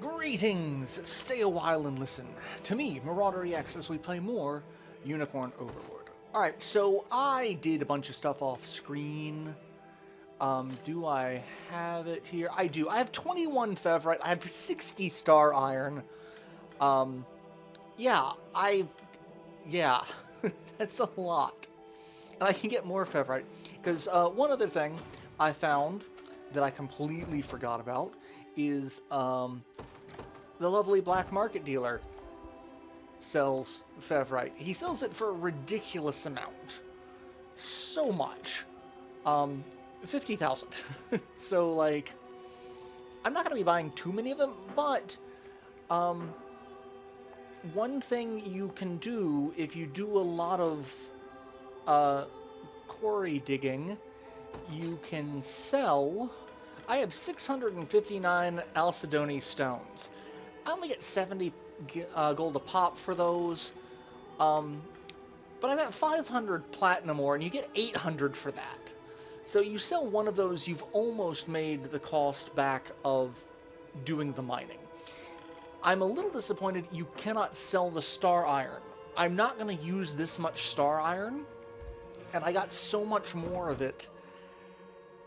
Greetings! Stay a while and listen to me, Marauderex, as we play more Unicorn Overlord. Alright, so I did a bunch of stuff off screen. Do I have it here? I do. I have 21 fevrite. I have 60 star iron. Yeah, yeah, that's a lot. And I can get more fevrite. Because one other thing I found that I completely forgot about is the lovely black market dealer sells fevrite. He sells it for a ridiculous amount. So much. 50,000. So, like, I'm not going to be buying too many of them, but one thing you can do if you do a lot of quarry digging, you can sell... I have 659 Alcedony stones. I only get 70 gold a pop for those. But I got 500 platinum ore, and you get 800 for that. So you sell one of those, you've almost made the cost back of doing the mining. I'm a little disappointed you cannot sell the star iron. I'm not going to use this much star iron, and I got so much more of it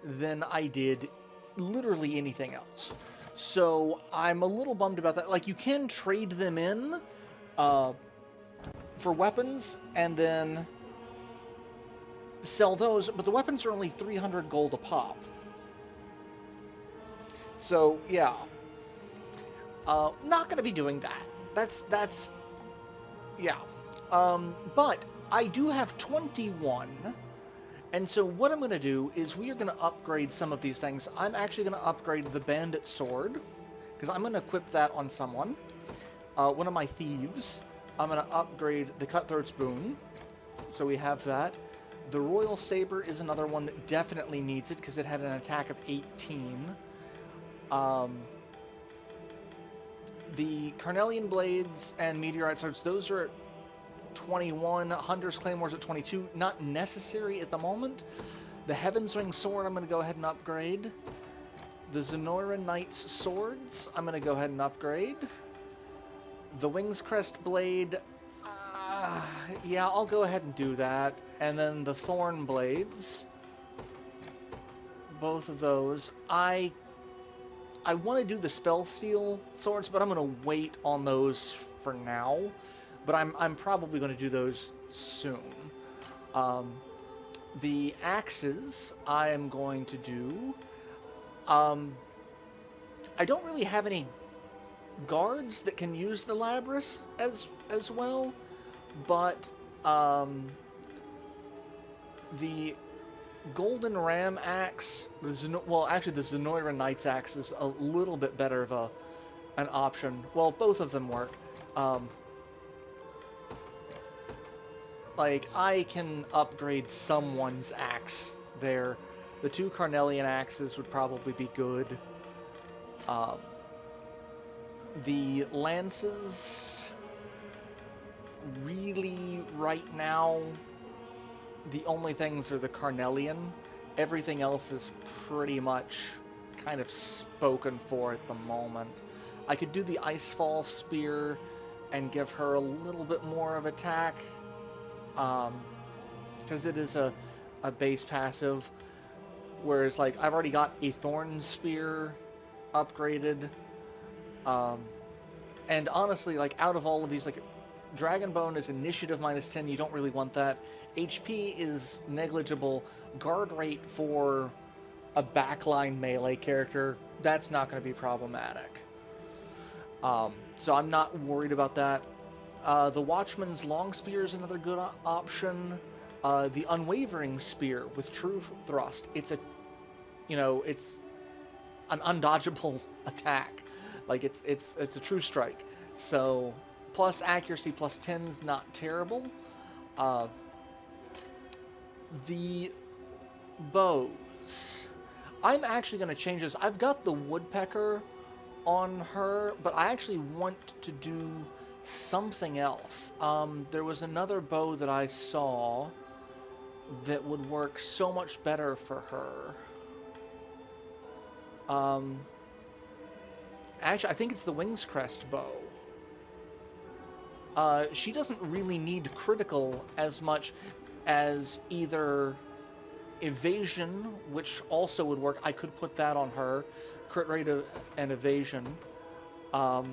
than I did literally anything else. So I'm a little bummed about that. Like, you can trade them in for weapons and then sell those, but the weapons are only 300 gold a pop. So yeah, not going to be doing that. That's yeah. But I do have 21. And so what I'm going to do is we are going to upgrade some of these things. I'm actually going to upgrade the bandit sword, because I'm going to equip that on someone. One of my thieves. I'm going to upgrade the cutthroat's boon. So we have that. The royal saber is another one that definitely needs it, because it had an attack of 18. The Carnelian blades and meteorite swords, those are at 21, Hunter's Claymores at 22, not necessary at the moment. The Heaven's Ring sword, I'm going to go ahead and upgrade. The Zenoira Knight's swords, I'm going to go ahead and upgrade. The Wings Crest blade, yeah, I'll go ahead and do that. And then the Thorn blades, both of those. I want to do the Spell Steel swords, but I'm going to wait on those for now. But I'm probably going to do those soon. The axes I am going to do. I don't really have any guards that can use the Labrys as well, but the Golden Ram axe, well, actually the Zenoira Knight's axe is a little bit better of an option. Well, both of them work. Like, I can upgrade someone's axe there. The two Carnelian axes would probably be good. The lances, really, right now, the only things are the Carnelian. Everything else is pretty much kind of spoken for at the moment. I could do the Icefall Spear and give her a little bit more of attack. Because it is a base passive, whereas, like, I've already got a Thorn Spear upgraded, and honestly, like, out of all of these, like, Dragon Bone is initiative -10, you don't really want that. HP is negligible. Guard rate for a backline melee character, that's not going to be problematic. So I'm not worried about that. The Watchman's Long Spear is another good option. The Unwavering Spear with True Thrust. It's it's an undodgeable attack. Like, it's a true strike. So, plus accuracy plus 10 is not terrible. The bows. I'm actually going to change this. I've got the Woodpecker on her, but I actually want to do something else. There was another bow that I saw that would work so much better for her. Actually, I think it's the Wings Crest bow. She doesn't really need critical as much as either evasion, which also would work. I could put that on her. Crit rate and evasion. So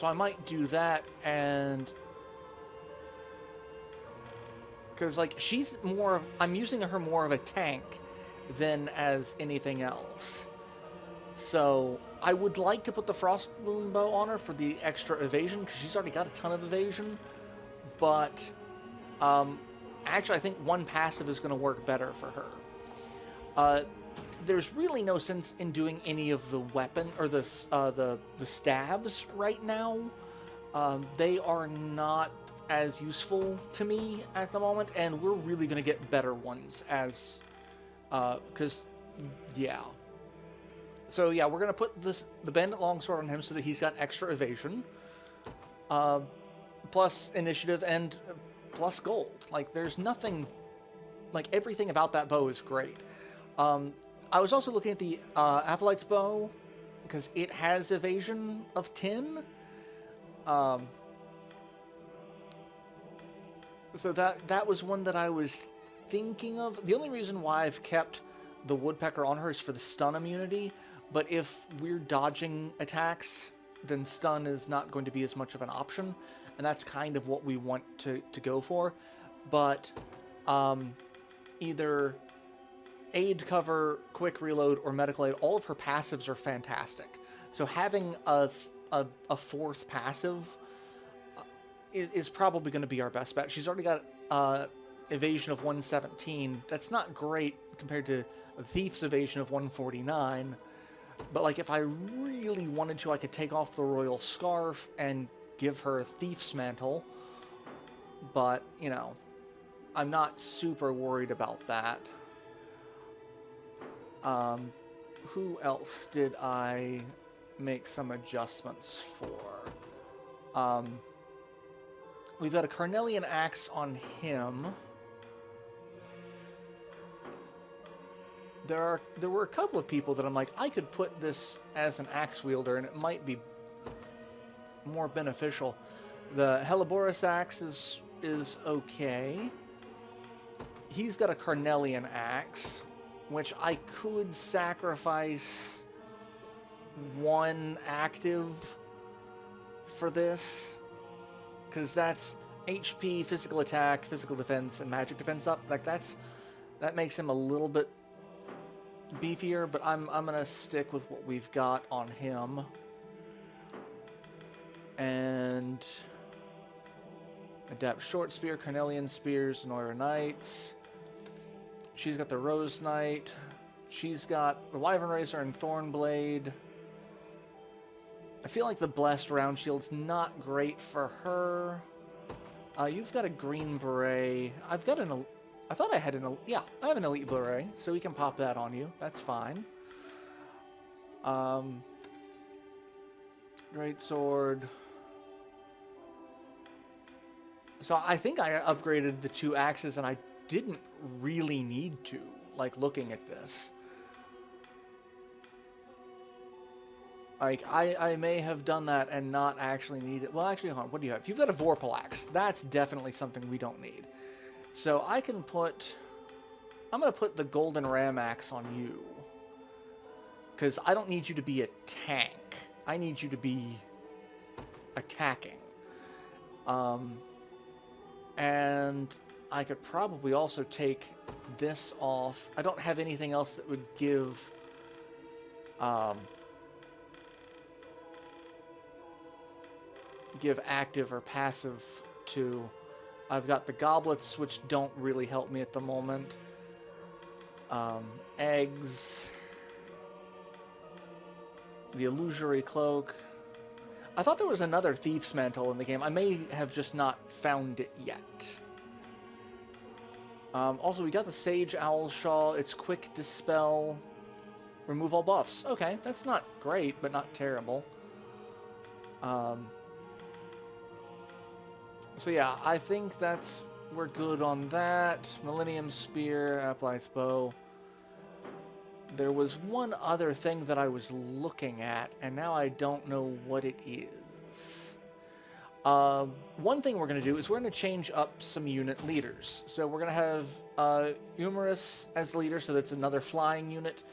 I might do that, and because like she's more, I'm using her more of a tank than as anything else. So I would like to put the Frost Moon bow on her for the extra evasion, because she's already got a ton of evasion. But actually, I think one passive is going to work better for her. There's really no sense in doing any of the weapon or the stabs right now. They are not as useful to me at the moment, and we're really going to get better ones as because yeah. So yeah, we're going to put the Bandit Longsword on him so that he's got extra evasion, plus initiative, and plus gold. Like, there's nothing, like, everything about that bow is great. I was also looking at the Acolyte's bow, because it has evasion of 10. So that was one that I was thinking of. The only reason why I've kept the Woodpecker on her is for the stun immunity, but if we're dodging attacks, then stun is not going to be as much of an option, and that's kind of what we want to go for. But either aid cover, quick reload, or medical aid, all of her passives are fantastic. So having a fourth passive is probably going to be our best bet. She's already got evasion of 117. That's not great compared to a Thief's evasion of 149. But like, if I really wanted to, I could take off the Royal Scarf and give her a Thief's Mantle. But, you know, I'm not super worried about that. Who else did I make some adjustments for? We've got a Carnelian Axe on him. There were a couple of people that I'm like, I could put this as an axe wielder and it might be more beneficial. The Helleborus axe is okay. He's got a Carnelian axe, which I could sacrifice one active for this, because that's HP, physical attack, physical defense, and magic defense up. Like, that makes him a little bit beefier, but I'm gonna stick with what we've got on him. And Adapt Short Spear, Carnelian Spears, Noira Knights. She's got the Rose Knight. She's got the Wyvern Razor and Thornblade. I feel like the Blessed Round Shield's not great for her. You've got a Green Beret. I've got an... I thought I had an... Yeah, I have an Elite Beret, so we can pop that on you. That's fine. Great Sword. So I think I upgraded the 2 axes, and I didn't really need to, like, looking at this. Like, I may have done that and not actually need it. Well, actually, hold on, what do you have? If you've got a Vorpal axe, that's definitely something we don't need. So I can put... I'm going to put the Golden Ram axe on you. Because I don't need you to be a tank. I need you to be attacking. And I could probably also take this off. I don't have anything else that would give... give active or passive to. I've got the goblets, which don't really help me at the moment. Eggs. The illusory cloak. I thought there was another Thief's Mantle in the game. I may have just not found it yet. Also, we got the Sage Owl Shawl. It's quick dispel. Remove all buffs. Okay, that's not great, but not terrible. So yeah, I think we're good on that. Millennium Spear, Acolyte's Bow. There was one other thing that I was looking at, and now I don't know what it is. One thing we're going to do is we're going to change up some unit leaders. So we're going to have Humerus as leader, so that's another flying unit.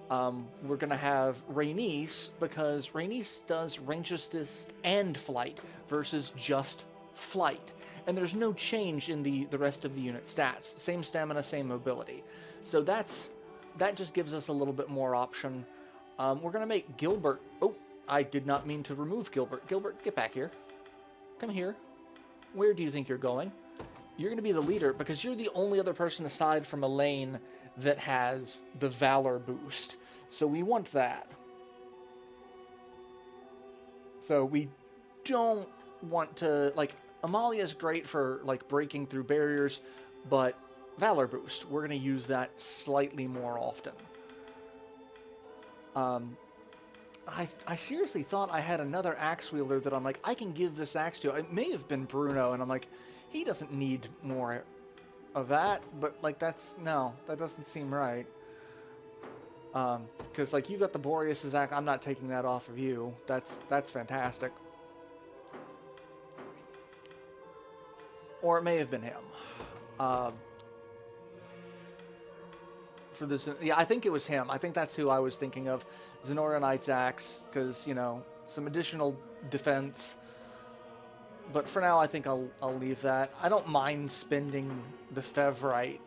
We're going to have Rhaenys, because Rhaenys does range assist and flight versus just flight. And there's no change in the rest of the unit stats. Same stamina, same mobility. So that just gives us a little bit more option. We're going to make Gilbert... Oh, I did not mean to remove Gilbert. Gilbert, get back here. Come here. Where do you think you're going? You're going to be the leader because you're the only other person aside from Elaine that has the Valor boost. So we want that. So we don't want to... Like, Amalia's great for, like, breaking through barriers, but Valor boost, we're going to use that slightly more often. I seriously thought I had another axe wielder that I'm like, I can give this axe to. It may have been Bruno, and I'm like, he doesn't need more of that, but, like, no, that doesn't seem right. Because, like, you've got the Boreas' axe, I'm not taking that off of you. That's fantastic. Or it may have been him. For this, yeah, I think it was him. I think that's who I was thinking of. Zenora Knight's axe, because, you know, some additional defense. But for now, I think I'll leave that. I don't mind spending the fevrite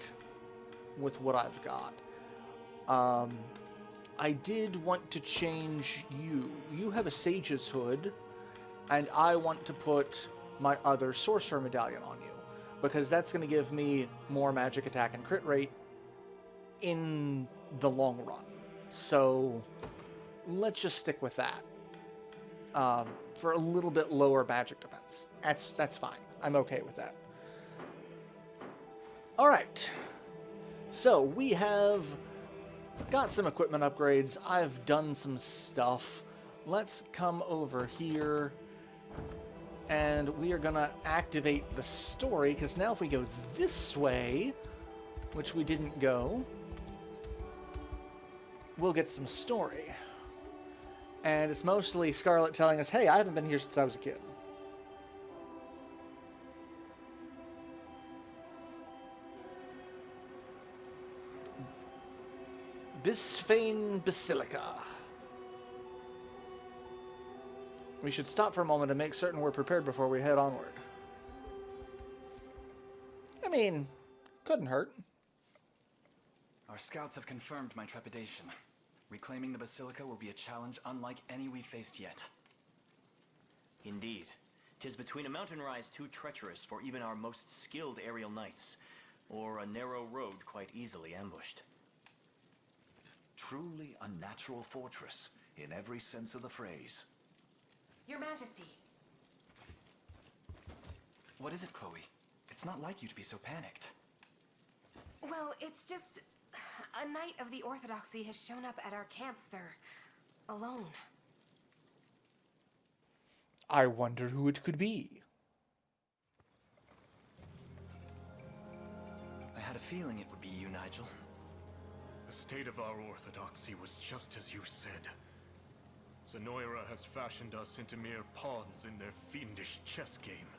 with what I've got. I did want to change you. You have a Sage's Hood, and I want to put my other Sorcerer Medallion on you, because that's going to give me more magic attack and crit rate in the long run. So let's just stick with that for a little bit lower magic defense. That's fine. I'm okay with that. All right. So we have got some equipment upgrades. I've done some stuff. Let's come over here, and we are gonna activate the story, because now if we go this way, which we didn't go, we'll get some story. And it's mostly Scarlet telling us, hey, I haven't been here since I was a kid. Bisphane Basilica. We should stop for a moment and make certain we're prepared before we head onward. I mean, couldn't hurt. Our scouts have confirmed my trepidation. Reclaiming the Basilica will be a challenge unlike any we've faced yet. Indeed. 'Tis between a mountain rise too treacherous for even our most skilled aerial knights, or a narrow road quite easily ambushed. Truly a natural fortress, in every sense of the phrase. Your Majesty. What is it, Chloe? It's not like you to be so panicked. Well, it's just... a knight of the Orthodoxy has shown up at our camp, sir. Alone. I wonder who it could be. I had a feeling it would be you, Nigel. The state of our orthodoxy was just as you said. Zenoira has fashioned us into mere pawns in their fiendish chess game.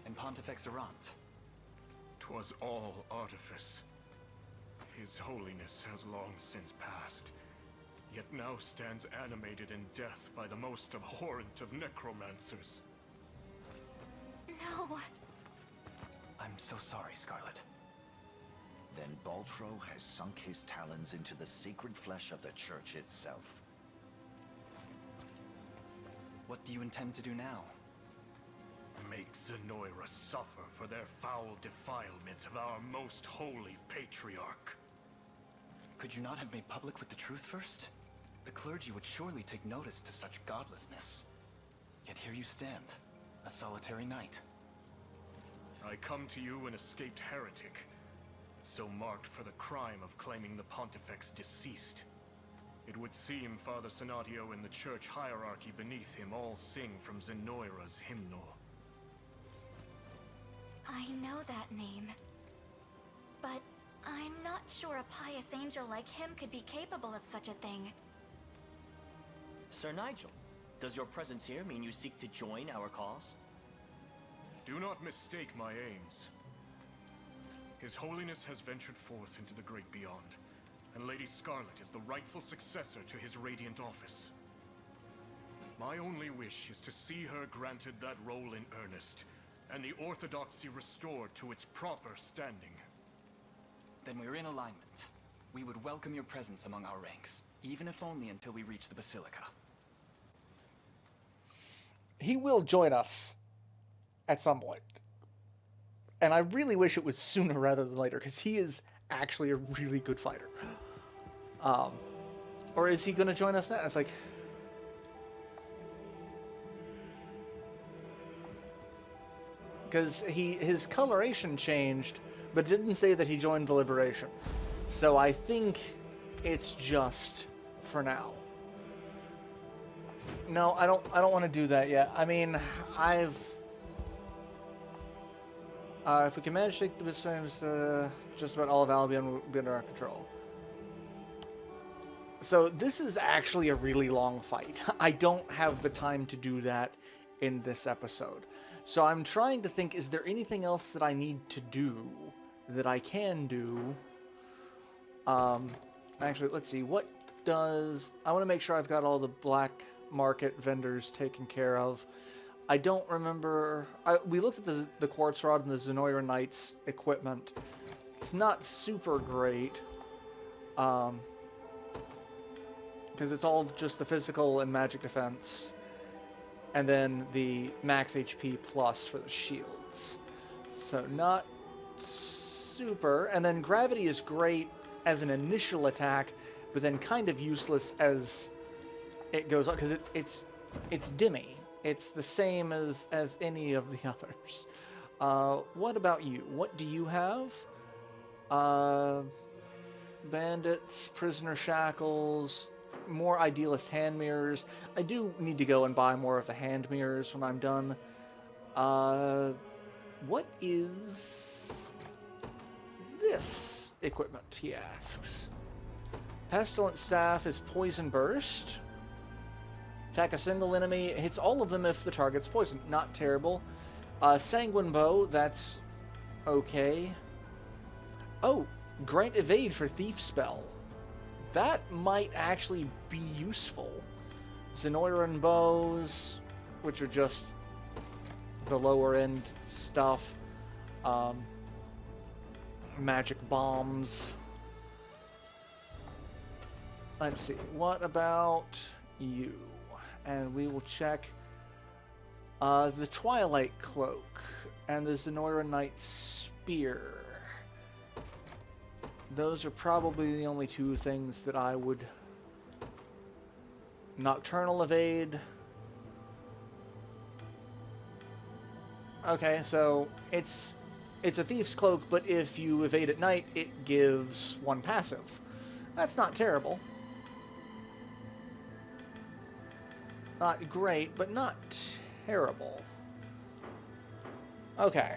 And Pontifex Errant. 'Twas all artifice. His holiness has long since passed, yet now stands animated in death by the most abhorrent of necromancers. No. I'm so sorry, Scarlet. Then Baltro has sunk his talons into the sacred flesh of the church itself. What do you intend to do now? Make Zenoira suffer for their foul defilement of our most holy patriarch. Could you not have made public with the truth first? The clergy would surely take notice to such godlessness. Yet here you stand, a solitary knight. I come to you an escaped heretic, so marked for the crime of claiming the Pontifex deceased. It would seem Father Sonadio and the church hierarchy beneath him all sing from Zenoira's hymnal. I know that name, but I'm not sure a pious angel like him could be capable of such a thing. Sir Nigel, does your presence here mean you seek to join our cause? Do not mistake my aims. His Holiness has ventured forth into the great beyond, and Lady Scarlet is the rightful successor to his radiant office. My only wish is to see her granted that role in earnest, and the Orthodoxy restored to its proper standing. Then we're in alignment. We would welcome your presence among our ranks, even if only until we reach the Basilica. He will join us at some point. And I really wish it was sooner rather than later, because he is actually a really good fighter. Or is he going to join us now? It's like... Because his coloration changed, but it didn't say that he joined the Liberation. So I think it's just for now. No, I don't want to do that yet. I mean, if we can manage to take the Bisons, just about all of Albion will be under our control. So this is actually a really long fight. I don't have the time to do that in this episode. So I'm trying to think, is there anything else that I need to do that I can do? Actually, let's see. What does... I want to make sure I've got all the black market vendors taken care of. I don't remember... we looked at the Quartz Rod and the Zenoira Knights equipment. It's not super great. Because it's all just the physical and magic defense. And then the max HP plus for the shields. So not super. And then gravity is great as an initial attack, but then kind of useless as it goes on, because it's dimmy. It's the same as any of the others. What about you? What do you have? Bandits, prisoner shackles, more idealist hand mirrors. I do need to go and buy more of the hand mirrors when I'm done. What is this equipment, he asks. Pestilent Staff is Poison Burst. Attack a single enemy, hits all of them if the target's poisoned. Not terrible. Sanguine Bow, that's okay. Oh, grant evade for Thief Spell. That might actually be useful. Zenoiran Bows, which are just the lower end stuff. Magic Bombs. Let's see, what about you? And we will check the Twilight Cloak and the Zenoira Knight Spear. Those are probably the only two things that I would... Nocturnal Evade. Okay, so it's a Thief's Cloak, but if you evade at night, it gives one passive. That's not terrible. Not great, but not terrible. Okay.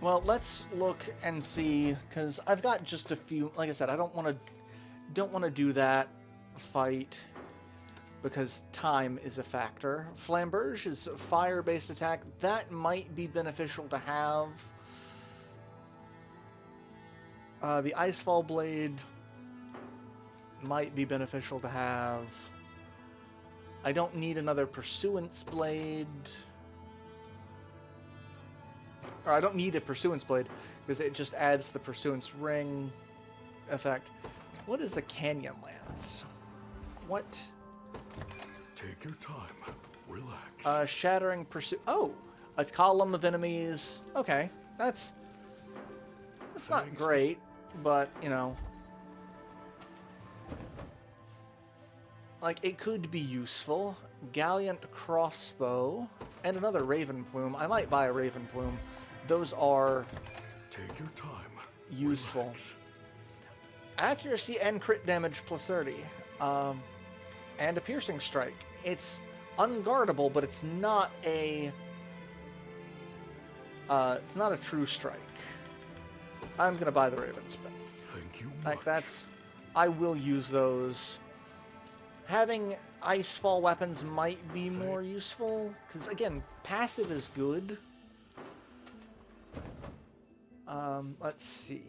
Well, let's look and see, because I've got just a few. Like I said, I don't want to do that fight because time is a factor. Flamberge is a fire-based attack. That might be beneficial to have. The Icefall Blade might be beneficial to have. I don't need another Pursuance Blade. Or I don't need a Pursuance Blade, because it just adds the Pursuance Ring effect. What is the Canyon Lance? What? Take your time. Relax. Shattering Pursuit. Oh! A column of enemies. Okay. That's not great, but, you know. Like, it could be useful. Gallant Crossbow. And another Raven Plume. I might buy a Raven Plume. Those are... Take your time. Useful. Relax. Accuracy and crit damage plus 30. And a Piercing Strike. It's unguardable, but it's not a... it's not a true strike. I'm going to buy the Raven Spin. Thank you Like, much. that's... I will use those. Having Icefall weapons might be more useful, because, again, passive is good. Let's see.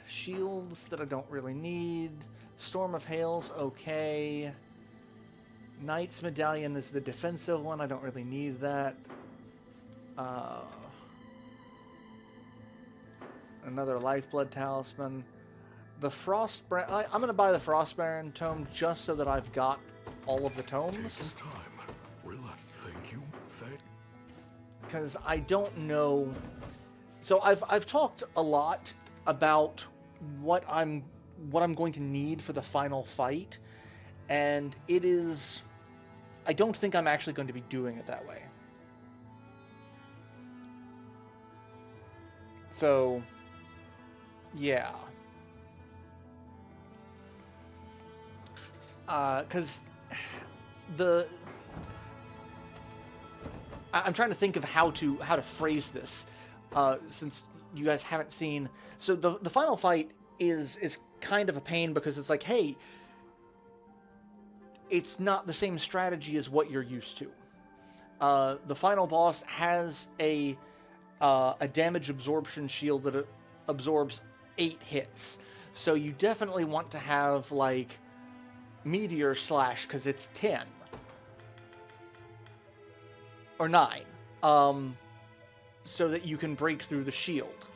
Shields that I don't really need. Storm of Hail's okay. Knight's Medallion is the defensive one. I don't really need that. Another Lifeblood Talisman. The Frostbrand... I'm going to buy the Frostbrand Tome just so that I've got all of the tomes. Take your time. Relax. Thank you. Because I don't know... So I've talked a lot about what I'm going to need for the final fight, and it is... I don't think I'm actually going to be doing it that way. So, yeah. Because I'm trying to think of how to phrase this, since you guys haven't seen. So the final fight is kind of a pain because it's like, hey, it's not the same strategy as what you're used to. The final boss has a damage absorption shield that absorbs 8 hits, so you definitely want to have like Meteor Slash because it's 10 or 9, so that you can break through the shield.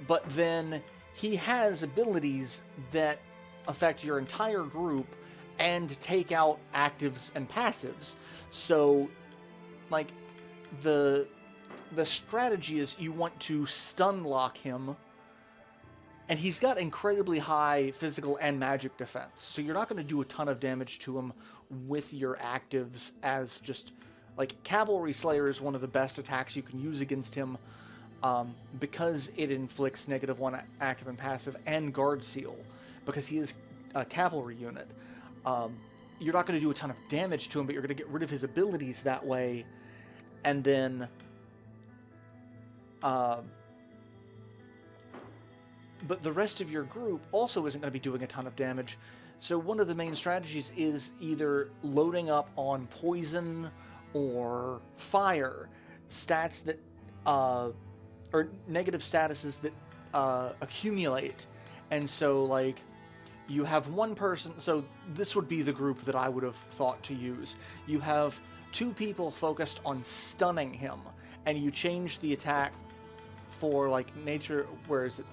But then he has abilities that affect your entire group and take out actives and passives. So, like, the strategy is you want to stun lock him, and he's got incredibly high physical and magic defense, so you're not going to do a ton of damage to him with your actives. As just, like, Cavalry Slayer is one of the best attacks you can use against him, because it inflicts -1 active and passive, and Guard Seal, because he is a cavalry unit. You're not going to do a ton of damage to him, but you're going to get rid of his abilities that way, and then but the rest of your group also isn't going to be doing a ton of damage. So one of the main strategies is either loading up on poison or fire, stats that or negative statuses that accumulate. And so, like, you have one person, so this would be the group that I would have thought to use. You have 2 people focused on stunning him, and you change the attack for, like, nature, where is it?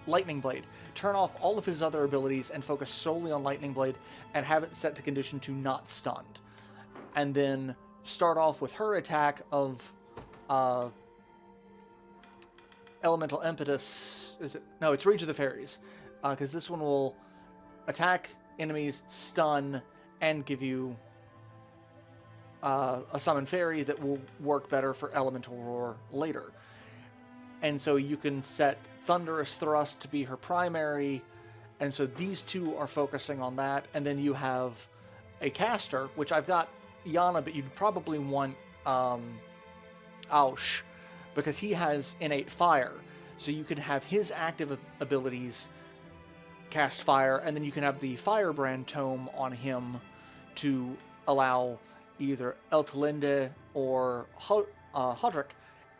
Lightning Blade. Turn off all of his other abilities and focus solely on Lightning Blade, and have it set to condition to not stunned. And then start off with her attack of Elemental Impetus. Is it? No, it's Rage of the Fairies. Because this one will attack enemies, stun, and give you a Summon Fairy that will work better for Elemental Roar later. And so you can set Thunderous Thrust to be her primary, and so these 2 are focusing on that. And then you have a caster, which I've got Yana, but you'd probably want Aush, because he has innate fire. So you could have his active abilities cast fire, and then you can have the Firebrand Tome on him to allow either Eltalinde or Hodrick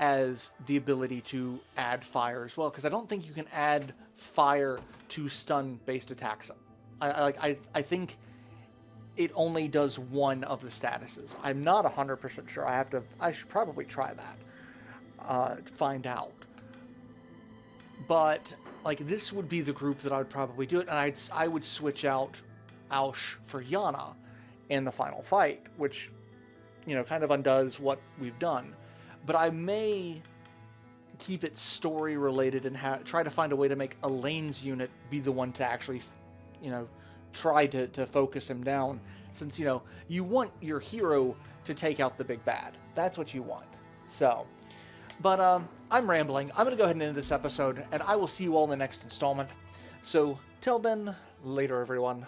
as the ability to add fire as well, because I don't think you can add fire to stun-based attacks. I think it only does one of the statuses. I'm not 100% sure. I should probably try that to find out. But, like, this would be the group that I would probably do it, and I would switch out Aush for Yana in the final fight, which, you know, kind of undoes what we've done. But I may keep it story related and try to find a way to make Elaine's unit be the one to actually, you know, try to focus him down, since, you know, you want your hero to take out the big bad. That's what you want. So, but I'm rambling. I'm going to go ahead and end this episode, and I will see you all in the next installment. So, till then, later, everyone.